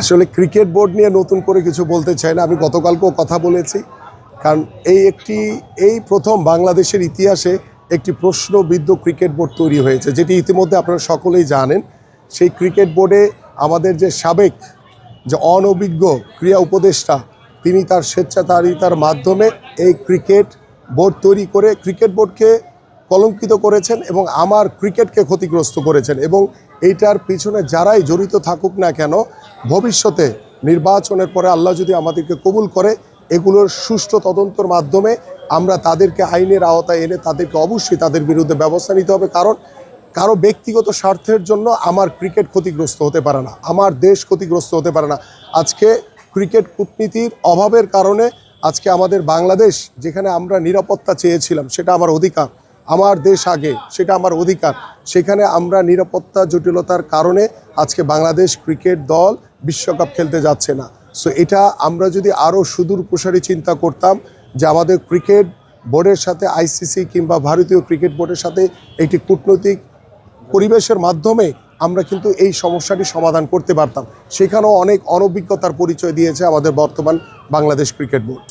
আসলে cricket board নিয়ে নতুন করে কিছু বলতে চাই না। আমি গতকালকেও কথা বলেছি, কারণ এই প্রথম বাংলাদেশের ইতিহাসে একটি প্রশ্নবিদ্ধ ক্রিকেট বোর্ড তৈরি হয়েছে, যেটি ইতিমধ্যে আপনারা সকলেই জানেন। সেই ক্রিকেট বোর্ডে আমাদের যে সাবেক যে অনভিজ্ঞ ক্রীড়া উপদেষ্টা, তিনি তার স্বেচ্ছাচারিতার মাধ্যমে এই ক্রিকেট বোর্ড তৈরি করে ক্রিকেট বোর্ডকে কলঙ্কিত করেছেন এবং আমার ক্রিকেটকে ক্ষতিগ্রস্ত করেছেন। এবং এইটার পিছনে যারাই জড়িত থাকুক না কেন, ভবিষ্যতে নির্বাচনের পরে আল্লাহ যদি আমাদেরকে কবুল করে, এগুলোর সুষ্ঠু তদন্তের মাধ্যমে আমরা তাদেরকে আইনের আওতায় এনে তাদেরকে অবশ্যই তাদের বিরুদ্ধে ব্যবস্থা নিতে হবে। কারণ কারো ব্যক্তিগত স্বার্থের জন্য আমার ক্রিকেট ক্ষতিগ্রস্ত হতে পারে না, আমার দেশ ক্ষতিগ্রস্ত হতে পারে না। আজকে ক্রিকেট কূটনীতির অভাবের কারণে আজকে আমাদের বাংলাদেশ, যেখানে আমরা নিরাপত্তা চেয়েছিলাম, সেটা আমার অধিকার, আমার দেশ আগে, সেটা আমার অধিকার, সেখানে আমরা নিরাপত্তা জটিলতার কারণে আজকে বাংলাদেশ ক্রিকেট দল বিশ্বকাপ খেলতে যাচ্ছে না। সো এটা আমরা যদি আরও সুদূর প্রসারী চিন্তা করতাম যে আমাদের ক্রিকেট বোর্ডের সাথে আইসিসি কিংবা ভারতীয় ক্রিকেট বোর্ডের সাথে একটি কূটনৈতিক পরিবেশের মাধ্যমে আমরা কিন্তু এই সমস্যাটি সমাধান করতে পারতাম। সেখানেও অনেক অনভিজ্ঞতার পরিচয় দিয়েছে আমাদের বর্তমান বাংলাদেশ ক্রিকেট বোর্ড।